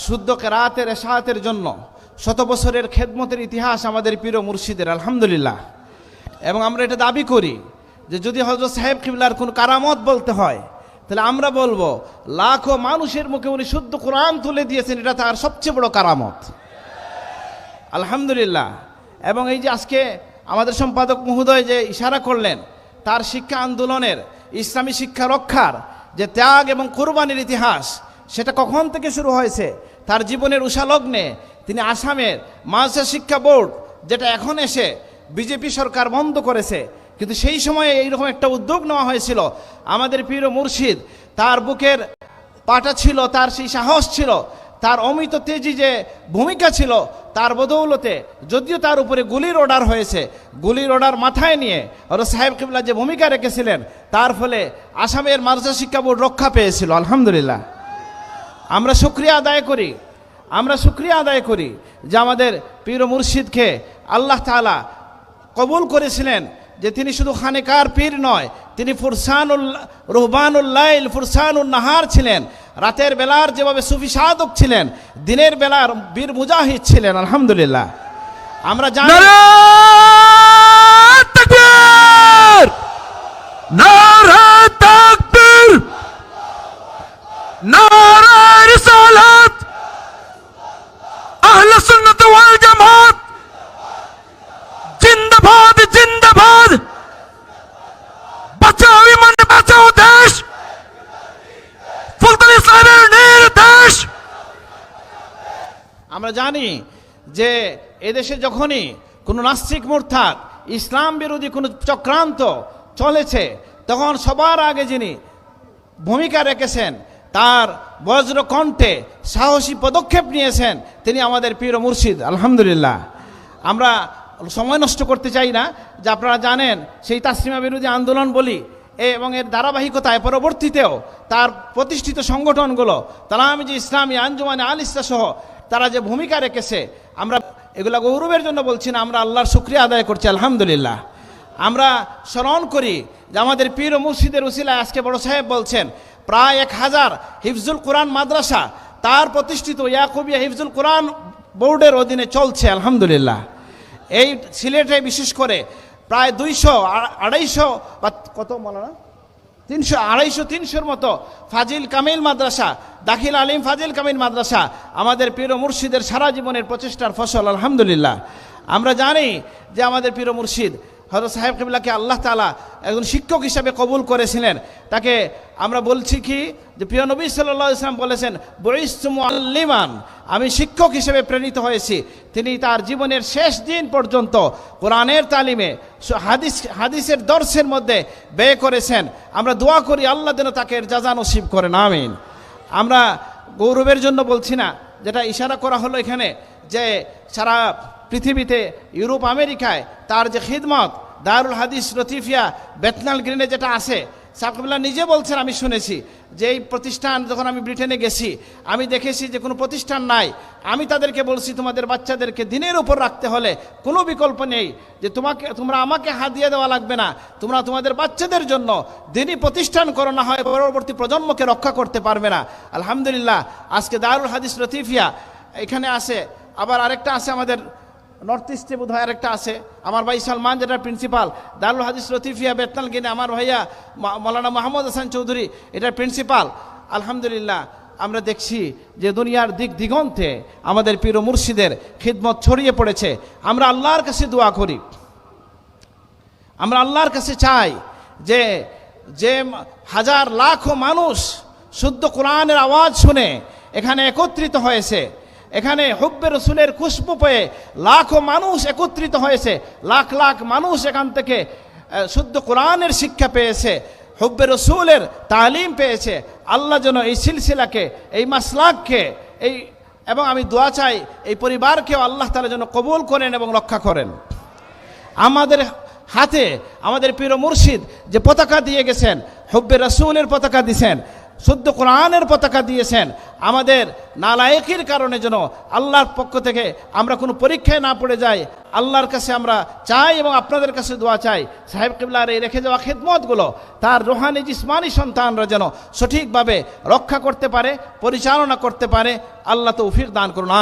শুদ্ধ কেরাতের এশায়াতের জন্য শত বছরের খেদমতের ইতিহাস আমাদের পীর মুর্শিদের, আলহামদুলিল্লাহ। এবং আমরা এটা দাবি করি যে যদি হযরত সাহেব কিবলার কোন কারামত বলতে হয় তাহলে আমরা বলবো লাখো মানুষের মুখে উনি শুদ্ধ কোরআন তুলে দিয়েছেন, এটা তার সবচেয়ে বড় কারামত, আলহামদুলিল্লাহ। এবং এই যে আজকে আমাদের সম্পাদক মহোদয় যে ইশারা করলেন, তার শিক্ষা আন্দোলনের, ইসলামী শিক্ষা রক্ষার যে ত্যাগ এবং কোরবানির ইতিহাস, সেটা কখন থেকে শুরু হয়েছে? তার জীবনের উষালগ্নে তিনি আসামের মাদ্রাসা শিক্ষা বোর্ড, যেটা এখন এসে বিজেপি সরকার বন্ধ করেছে, কিন্তু সেই সময়ে এইরকম একটা উদ্যোগ নেওয়া হয়েছিল। আমাদের পীর মুর্শিদ, তার বুকের পাটা ছিল, তার সেই সাহস ছিল, তার অমিত তেজি যে ভূমিকা ছিল, তার বদৌলতে যদিও তার উপরে গুলির অর্ডার হয়েছে, গুলির অর্ডার মাথায় নিয়ে হযরত সাহেব কিবলা যে ভূমিকা রেখেছিলেন, তার ফলে আসামের মাদ্রাসা শিক্ষা বোর্ড রক্ষা পেয়েছিল, আলহামদুলিল্লাহ। আমরা শুকরিয়া আদায় করি যে আমাদের পীর মুর্শিদকে আল্লাহ তাআলা কবুল করেছিলেন, যে তিনি শুধু খানেকার পীর নয়, তিনি ফুরসানুল রুহবানুল লাইল ফুরসানুন নাহার ছিলেন। রাতের বেলার যেভাবে সুফি সাধক ছিলেন, দিনের বেলার বীর মুজাহিদ ছিলেন, আলহামদুলিল্লাহ। আমরা জানি নারে তাকবীর, নারে তাকবীর, নারে রিসালাত, আহলে সুন্নাত ওয়াল জামাত জিন্দাবাদ, জিন্দাবাদ। বাঁচাও ইমান, বাঁচাও দেশ, ফুলতলি ইসলামের নির্দেশ। আমরা জানি যে এদেশে যখনই কোনো নাস্তিক মুরতাদ, ইসলাম বিরোধী কোনো চক্রান্ত চলেছে, তখন সবার আগে যিনি ভূমিকা রেখেছেন, তার বজ্র কণ্ঠে সাহসী পদক্ষেপ নিয়েছেন, তিনি আমাদের পীর মুর্শিদ, আলহামদুলিল্লাহ। আমরা সময় নষ্ট করতে চাই না, যে আপনারা জানেন সেই তাসলিমা বিরোধী আন্দোলন বলি এবং এর ধারাবাহিকতায় পরবর্তীতেও তার প্রতিষ্ঠিত সংগঠনগুলো, তালামিজি ইসলামী, আঞ্জুমানে আল ইসলাহ সহ তারা যে ভূমিকা রেখেছে, আমরা এগুলা গৌরবের জন্য বলছি না, আমরা আল্লাহর শুকরিয়া আদায় করছি, আলহামদুলিল্লাহ। আমরা স্মরণ করি যে আমাদের পীর মুর্শিদের উসিলায় আজকে বড় সাহেব বলছেন প্রায় 1000 হিফজুল কোরআন মাদ্রাসা তার প্রতিষ্ঠিত ইয়াকুবিয়া হিফজুল কোরআন বোর্ডের অধীনে চলছে, আলহামদুলিল্লাহ। এই সিলেটে বিশেষ করে প্রায় 200, 250 বা কত মৌলানা 300, 250, 300-র মতো ফাজিল কামিল মাদ্রাসা, দাখিল আলিম ফাজিল কামিল মাদ্রাসা আমাদের পীর মুর্শিদের সারা জীবনের প্রচেষ্টার ফসল, আলহামদুলিল্লাহ। আমরা জানি যে আমাদের পীর মুর্শিদ হযরত সাহেব কিবলাকে আল্লাহ তাআলা একজন শিক্ষক হিসাবে কবুল করেছিলেন। তাকে আমরা বলছি কি যে প্রিয় নবী সাল্লাল্লাহু আলাইহি ওয়াসাল্লাম বলেছেন, বুইসতু মুআল্লিমান, আমি শিক্ষক হিসেবে প্রেরিত হয়েছি। তিনি তার জীবনের শেষ দিন পর্যন্ত কোরআনের তালিমে, হাদিসের দর্শের মধ্যে ব্যয় করেছেন। আমরা দোয়া করি আল্লাহ যেন তাকে জাযা নসিব করেন, আমিন। আমরা গৌরবের জন্য বলছি না, যেটা ইশারা করা হলো এখানে, যে সারা পৃথিবীতে, ইউরোপ আমেরিকায় তার যে খিদমত, দারুল হাদিস লতিফিয়া বেথনাল গ্রিনে যেটা আছে, সাকিবুল্লাহ নিজে বলছেন, আমি শুনেছি যে এই প্রতিষ্ঠান, যখন আমি ব্রিটেনে গেছি আমি দেখেছি যে কোনো প্রতিষ্ঠান নাই। আমি তাদেরকে বলছি, তোমাদের বাচ্চাদেরকে দিনের উপর রাখতে হলে কোনো বিকল্প নেই, যে তোমরা আমাকে হাদিয়া দেওয়া লাগবে না, তোমরা তোমাদের বাচ্চাদের জন্য দিনই প্রতিষ্ঠান করো, না হয় পরবর্তী প্রজন্মকে রক্ষা করতে পারবে না। আলহামদুলিল্লাহ, আজকে দারুল হাদিস লতিফিয়া এখানে আছে, আবার আরেকটা আছে আমাদের নর্থ ইস্টে বোধ হয় আরেকটা আছে, আমার ভাই সালমান যেটা প্রিন্সিপাল দারুল হাদিস লতিফিয়া বেতনাল গিনে, আমার ভাইয়া মৌলানা মাহমুদ হাসান চৌধুরী এটার প্রিন্সিপাল। আলহামদুলিল্লাহ, আমরা দেখছি যে দুনিয়ার দিক দিগন্তে আমাদের পীর মুর্শিদের খিদমত ছড়িয়ে পড়েছে। আমরা আল্লাহর কাছে দোয়া করি, আমরা আল্লাহর কাছে চাই যে যে হাজার লাখো মানুষ শুদ্ধ কোরআনের আওয়াজ শুনে এখানে একত্রিত হয়েছে, এখানে হুব্বে রসুলের খুশবু পেয়ে লাখো মানুষ একত্রিত হয়েছে, লাখ লাখ মানুষ এখান থেকে শুদ্ধ কোরআনের শিক্ষা পেয়েছে, হুব্বে রসুলের তালিম পেয়েছে। আল্লাহ যেন এই সিলসিলাকে, এই মাসলাককে, এবং আমি দোয়া চাই এই পরিবারকেও আল্লাহ তাআলা যেন কবুল করেন এবং রক্ষা করেন। আমাদের হাতে আমাদের পীর মুর্শিদ যে পতাকা দিয়ে গেছেন, হুব্বে রসুলের পতাকা দিয়েছেন, শুদ্ধ কোরআনের পতাকা দিয়েছেন, আমাদের নালায়েকির কারণে যেন আল্লাহর পক্ষ থেকে আমরা কোনো পরীক্ষায় না পড়ে যাই, আল্লাহর কাছে আমরা চাই এবং আপনাদের কাছে দোয়া চাই সাহেব কিবলার এই রেখে যাওয়া খেদমতগুলো তার রুহানি জিসমানি সন্তানরা যেন সঠিকভাবে রক্ষা করতে পারে, পরিচালনা করতে পারে। আল্লাহ তৌফিক দান করুন।